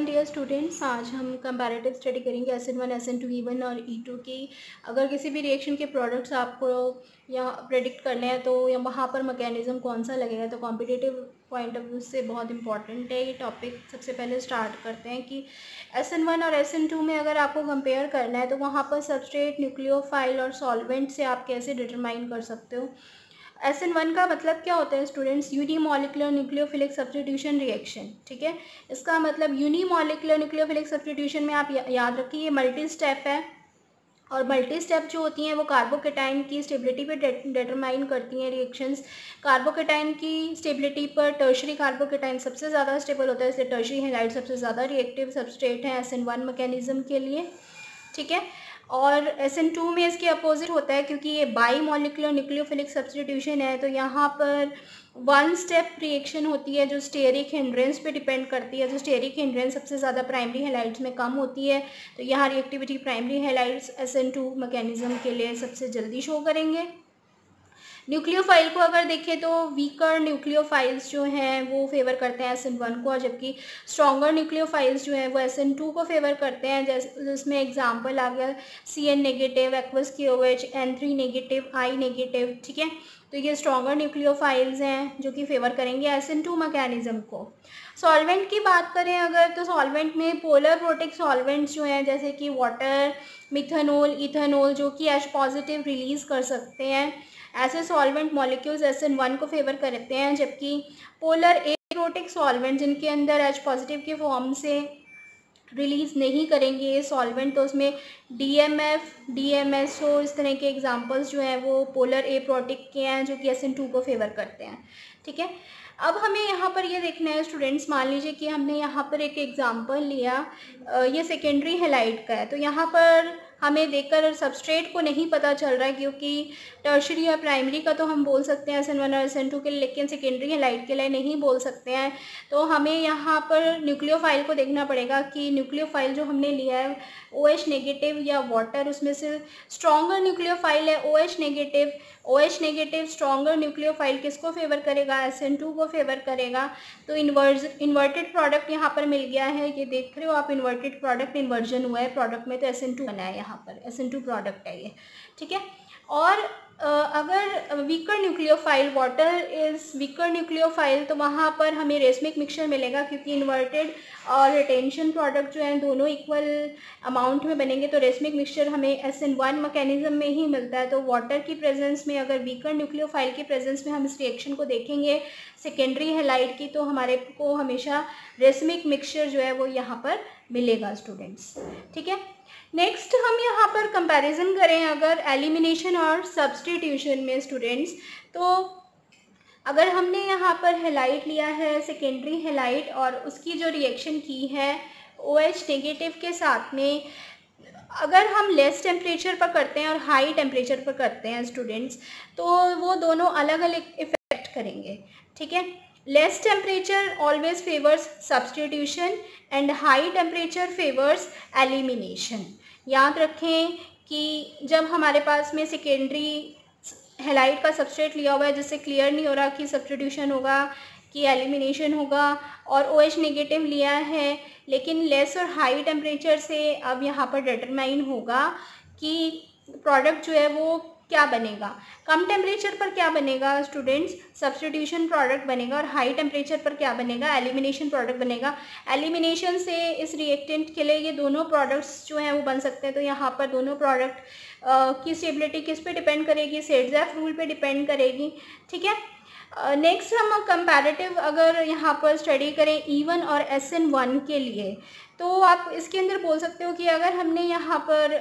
Dear students, आज हम comparative study करेंगे SN1, SN2, E1 और E2 की। अगर किसी भी रिएक्शन के प्रोडक्ट्स आपको यहाँ प्रेडिक्ट करने हैं तो या वहाँ पर मैकेनिज़्म कौन सा लगेगा, तो कॉम्पिटिटिव पॉइंट ऑफ व्यू से बहुत इंपॉर्टेंट है ये टॉपिक। सबसे पहले स्टार्ट करते हैं कि SN1 और SN2 में अगर आपको कंपेयर करना है तो वहाँ पर सबस्ट्रेट, न्यूक्लियोफाइल और सॉल्वेंट से आप कैसे डिटरमाइन कर सकते हो। SN1 का मतलब क्या होता है students? Unimolecular nucleophilic substitution reaction. ठीक है, इसका मतलब यूनिमॉलिकुलर न्यूक्लियोफिलिक सब्स्टिट्यूशन में आप याद रखिए ये मल्टी स्टेप है, और मल्टी स्टेप जो होती हैं वो कार्बोकेटाइन की स्टेबिलिटी पे डिटरमाइन करती हैं रिएक्शंस। कार्बोकेटाइन की स्टेबिलिटी पर टर्शरी कार्बोकेटाइन सबसे ज़्यादा स्टेबल होता है, इसलिए टर्शरी हैलाइड सबसे ज़्यादा रिएक्टिव सबस्ट्रेट है SN1 मैकेनिज्म के लिए। ठीक है, और SN2 में इसके अपोजिट होता है, क्योंकि ये बाई मॉलिकुलर न्यूक्लियोफिलिक सब्स्टिट्यूशन है तो यहाँ पर वन स्टेप रिएक्शन होती है जो स्टेरिक हिंड्रेंस पे डिपेंड करती है। तो स्टेरिक हिंड्रेंस सबसे ज़्यादा प्राइमरी हैलाइड्स में कम होती है, तो यहाँ reactivity primary halides SN2 mechanism के लिए सबसे जल्दी शो करेंगे। न्यूक्लियोफाइल को अगर देखें तो वीकर न्यूक्लियोफाइल्स जो हैं वो फेवर करते हैं SN1 को, जबकि स्ट्रॉन्गर न्यूक्लियोफाइल्स जो हैं वो SN2 को फेवर करते हैं। जैसे जिसमें एग्जांपल आ गया CN negative, aqueous KOH, N3 negative, I negative. ठीक है, तो ये स्ट्रॉन्गर न्यूक्लियोफाइल्स हैं जो कि फेवर करेंगे SN2 मैकेनिज्म को। सॉल्वेंट की बात करें अगर, तो सॉल्वेंट में पोलर प्रोटिक सॉल्वेंट्स जो हैं जैसे कि वाटर, मिथेनॉल, इथेनॉल जो कि H पॉजिटिव रिलीज़ कर सकते हैं, ऐसे सॉल्वेंट मॉलिक्यूल्स SN1 को फेवर करते हैं। जबकि पोलर एरोटिक सॉल्वेंट जिनके अंदर H पॉजिटिव के फॉर्म से रिलीज़ नहीं करेंगे ये सॉल्वेंट, तो उसमें DMF, DMSO इस तरह के एग्जांपल्स जो हैं वो पोलर एप्रोटिक के हैं जो कि SN2 को फेवर करते हैं। ठीक है, अब हमें यहाँ पर ये देखना है स्टूडेंट्स, मान लीजिए कि हमने यहाँ पर एक एग्जांपल लिया, ये सेकेंडरी हैलाइड का है, तो यहाँ पर हमें देखकर सबस्ट्रेट को नहीं पता चल रहा है, क्योंकि टर्शरी या प्राइमरी का तो हम बोल सकते हैं SN1 और SN2 के लिए, लेकिन सेकेंडरी हैलाइड के लिए नहीं बोल सकते हैं। तो हमें यहाँ पर न्यूक्लियोफाइल को देखना पड़ेगा कि न्यूक्लियोफाइल जो हमने लिया है OH नेगेटिव या वाटर, उसमें से स्ट्रॉन्गर न्यूक्लियोफाइल है OH negative. OH negative stronger nucleophile किसको फेवर करेगा? SN2 को फेवर करेगा। तो इन्वर्टेड प्रोडक्ट यहाँ पर मिल गया है, ये देख रहे हो आप, इन्वर्टेड प्रोडक्ट इन्वर्जन हुआ है प्रोडक्ट में, तो SN2 बना है, यहाँ पर SN2 प्रोडक्ट है ये। ठीक है, और अगर weaker nucleophile, water is weaker nucleophile, तो वहाँ पर हमें रेसमिक मिक्सचर मिलेगा, क्योंकि इन्वर्टेड और रिटेंशन प्रोडक्ट जो हैं दोनों इक्वल अमाउंट में बनेंगे, तो रेसमिक मिक्सचर हमें SN1 मैकेनिज्म में ही मिलता है। तो वाटर की प्रेजेंस में, अगर वीकर न्यूक्लियोफाइल की प्रेजेंस में हम इस रिएक्शन को देखेंगे सेकेंडरी हैलाइड की, तो हमारे को हमेशा रेसमिक मिक्सचर जो है वो यहाँ पर मिलेगा स्टूडेंट्स। ठीक है, नेक्स्ट हम यहाँ पर कंपैरिजन करें अगर एलिमिनेशन और सब्स्टिट्यूशन में स्टूडेंट्स, तो अगर हमने यहाँ पर हैलाइड लिया है सेकेंडरी हैलाइड और उसकी जो रिएक्शन की है OH नेगेटिव के साथ में, अगर हम लेस टेम्परेचर पर करते हैं और हाई टेम्परेचर पर करते हैं स्टूडेंट्स, तो वो दोनों अलग अलग इफेक्ट करेंगे। ठीक है, less temperature always favours substitution and high temperature favours elimination. याद रखें कि जब हमारे पास में सेकेंडरी हैलाइड का सबस्ट्रेट लिया हुआ है जिससे क्लियर नहीं हो रहा कि सब्स्टिट्यूशन होगा कि एलिमिनेशन होगा, और OH नेगेटिव लिया है, लेकिन लेस और हाई टेम्परेचर से अब यहाँ पर डिटरमाइन होगा कि प्रोडक्ट जो है वो क्या बनेगा। कम टेम्परेचर पर क्या बनेगा स्टूडेंट्स? सब्स्टिट्यूशन प्रोडक्ट बनेगा, और हाई टेम्परेचर पर क्या बनेगा? एलिमिनेशन प्रोडक्ट बनेगा। एलिमिनेशन से इस रिएक्टेंट के लिए ये दोनों प्रोडक्ट्स जो हैं वो बन सकते हैं। तो यहाँ पर दोनों प्रोडक्ट की स्टेबिलिटी किस पे डिपेंड करेगी? सेडज़ेफ रूल पे डिपेंड करेगी। ठीक है, नेक्स्ट हम कंपैरेटिव अगर यहाँ पर स्टडी करें E1 और SN1 के लिए, तो आप इसके अंदर बोल सकते हो कि अगर हमने यहाँ पर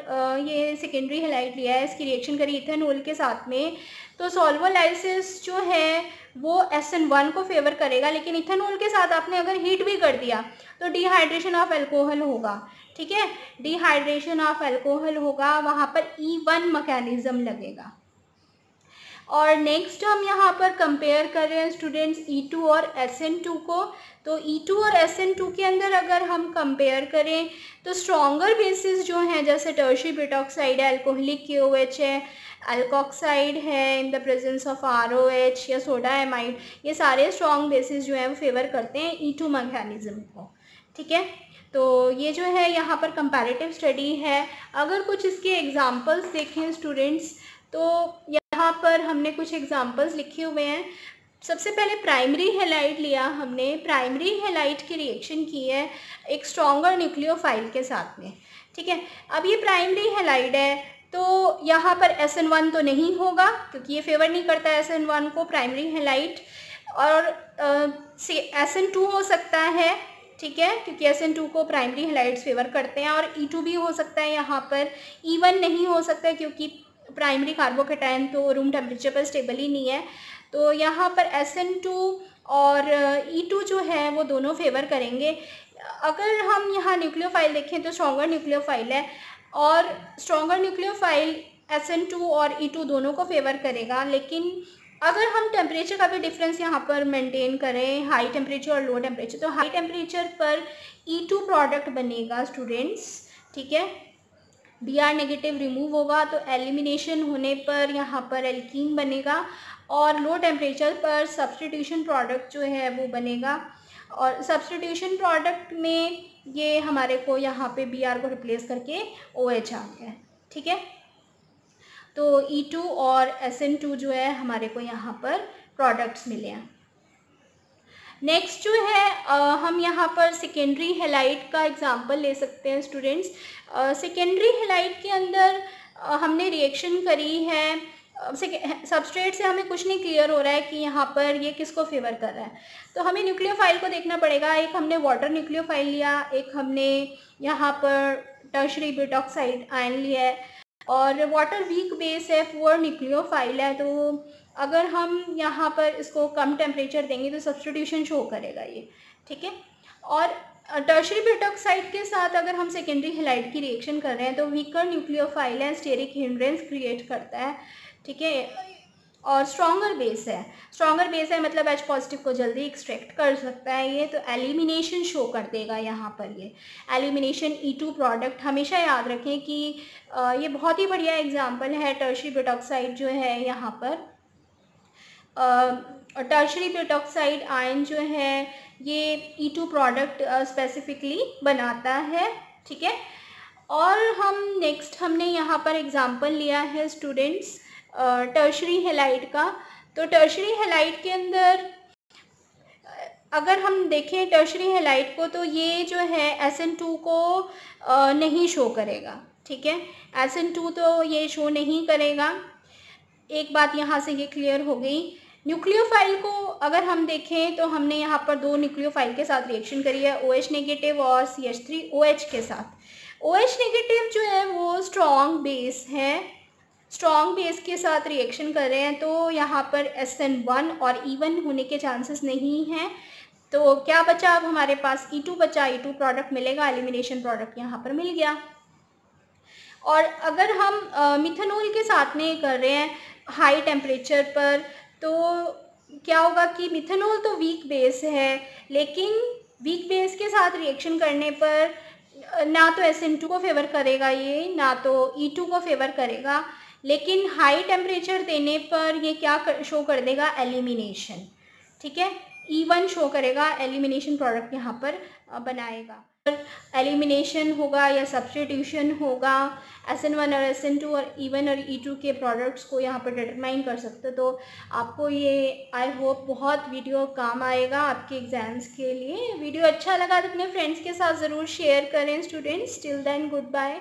ये सेकेंडरी हैलाइड लिया है, इसकी रिएक्शन करी इथेनॉल के साथ में, तो सॉल्वोलाइसिस जो है वो SN1 को फेवर करेगा, लेकिन इथेनॉल के साथ आपने अगर हीट भी कर दिया तो डिहाइड्रेशन ऑफ अल्कोहल होगा। ठीक है, डिहाइड्रेशन ऑफ अल्कोहल होगा, वहाँ पर E1 मैकेनिज्म लगेगा। और नेक्स्ट हम यहाँ पर कंपेयर कर रहे हैं स्टूडेंट्स E2 और SN2 को। तो E2 और SN2 के अंदर अगर हम कंपेयर करें तो स्ट्रॉन्गर बेसिस जो हैं जैसे टर्शियरी ब्यूटॉक्साइड है, अल्कोहलिक KOH है, अल्कोक्साइड है in the presence of ROH या सोडा एमाइड, ये सारे स्ट्रॉन्ग बेसिस जो हैं वो फेवर करते हैं E2 मैकेनिज्म को। ठीक है। तो ये जो है यहाँ पर कंपैरेटिव स्टडी है। अगर कुछ इसके एग्जांपल्स देखें स्टूडेंट्स, तो यहाँ पर हमने कुछ एग्जांपल्स लिखे हुए हैं। सबसे पहले प्राइमरी हैलाइड लिया हमने। प्राइमरी हैलाइड की रिएक्शन की है एक स्ट्रॉन्गर न्यूक्लियोफाइल के साथ में, ठीक है। अब ये प्राइमरी हैलाइड है, तो यहाँ पर SN1 तो नहीं होगा क्योंकि ये फेवर नहीं करता है SN1 को, प्राइमरी हैलाइड। और SN2 हो सकता है, ठीक है, क्योंकि SN2 को प्राइमरी हैलाइड्स फेवर करते हैं। और E2 भी हो सकता है यहाँ पर। E1 नहीं हो सकता क्योंकि प्राइमरी कार्बोकेटायन तो रूम टेम्परेचर पर स्टेबल ही नहीं है। तो यहाँ पर SN2 और E2 जो है वो दोनों फेवर करेंगे। अगर हम यहाँ न्यूक्लियोफाइल देखें तो स्ट्रॉन्गर न्यूक्लियोफाइल है, और स्ट्रॉन्गर न्यूक्लियोफाइल SN2 और E2 दोनों को फेवर करेगा। लेकिन अगर हम टेम्परेचर का भी डिफरेंस यहाँ पर मेंटेन करें, हाई टेम्परेचर और लो टेम्परेचर, तो हाई टेम्परेचर पर E2 प्रोडक्ट बनेगा स्टूडेंट्स, ठीक है। Br नेगेटिव रिमूव होगा तो एलिमिनेशन होने पर यहाँ पर एल्कीन बनेगा, और लो टेम्परेचर पर सब्स्टिट्यूशन प्रोडक्ट जो है वो बनेगा। और सब्स्टिट्यूशन प्रोडक्ट में ये हमारे को यहाँ पे Br को रिप्लेस करके OH आ गया, ठीक है। तो E2 और SN2 जो है हमारे को यहाँ पर प्रोडक्ट्स मिले हैं। नेक्स्ट जो है हम यहाँ पर सेकेंडरी हैलाइड का एग्जांपल ले सकते हैं स्टूडेंट्स। सेकेंडरी हैलाइड के अंदर हमने रिएक्शन करी है, सबस्ट्रेट से हमें कुछ नहीं क्लियर हो रहा है कि यहाँ पर ये किसको फेवर कर रहा है, तो हमें न्यूक्लियोफाइल को देखना पड़ेगा। एक हमने वाटर न्यूक्लियोफाइल लिया, एक हमने यहाँ पर टर्शरी ब्यूटॉक्साइड आयन लिया है, और वाटर वीक बेस है, पुअर न्यूक्लियोफाइल है। तो अगर हम यहाँ पर इसको कम टेम्परेचर देंगे तो सब्स्टिट्यूशन शो करेगा ये, ठीक है। और टर्शरी ब्यूटॉक्साइड के साथ अगर हम सेकेंडरी हैलाइड की रिएक्शन कर रहे हैं तो वीकर न्यूक्लियोफाइल है, स्टेरिक हिंड्रेंस क्रिएट करता है, ठीक है। और स्ट्रॉन्गर बेस है, स्ट्रॉन्गर बेस है मतलब H पॉजिटिव को जल्दी एक्सट्रैक्ट कर सकता है ये, तो एलिमिनेशन शो कर देगा यहाँ पर ये एलिमिनेशन E2 प्रोडक्ट। हमेशा याद रखें कि ये बहुत ही बढ़िया एग्जांपल है टर्शरी ब्यूटॉक्साइड जो है यहाँ पर। टर्शरी ब्यूटॉक्साइड आयन जो है ये E2 प्रोडक्ट स्पेसिफिकली बनाता है, ठीक है। और हम नेक्स्ट हमने यहाँ पर एग्जांपल लिया है स्टूडेंट्स टर्शरी हैलाइड का। तो टर्शरी हैलाइड के अंदर अगर हम देखें टर्शरी हैलाइड को, तो ये जो है SN2 को नहीं शो करेगा, ठीक है। SN2 तो ये शो नहीं करेगा। एक बात यहाँ से ये क्लियर हो गई। न्यूक्लियोफाइल को अगर हम देखें तो हमने यहाँ पर दो न्यूक्लियोफाइल के साथ रिएक्शन करी है, OH नेगेटिव और CH3OH के साथ। OH नेगेटिव जो है वो स्ट्रॉन्ग बेस है, स्ट्रॉन्ग बेस के साथ रिएक्शन कर रहे हैं, तो यहाँ पर SN1 और E1 होने के चांसेस नहीं हैं। तो क्या बचा अब हमारे पास E2 बचा, E2 प्रोडक्ट मिलेगा, एलिमिनेशन प्रोडक्ट यहाँ पर मिल गया। और अगर हम मिथेनॉल के साथ में कर रहे हैं हाई टेम्परेचर पर, तो क्या होगा कि मिथेनॉल तो वीक बेस है, लेकिन वीक बेस के साथ रिएक्शन करने पर ना तो SN2 को फेवर करेगा ये, ना तो E2 को फेवर करेगा, लेकिन हाई टेम्परेचर देने पर ये क्या शो कर देगा, एलिमिनेशन, ठीक है। E1 शो करेगा, एलिमिनेशन प्रोडक्ट यहाँ पर बनाएगा। एलिमिनेशन होगा या सब्स्टिट्यूशन होगा, SN1 और SN2 और E1 और E2 के प्रोडक्ट्स को यहाँ पर डिटरमाइन कर सकते। तो आपको ये आई होप बहुत वीडियो काम आएगा आपके एग्जाम्स के लिए। वीडियो अच्छा लगा तो अपने फ्रेंड्स के साथ ज़रूर शेयर करें students. Till then good bye.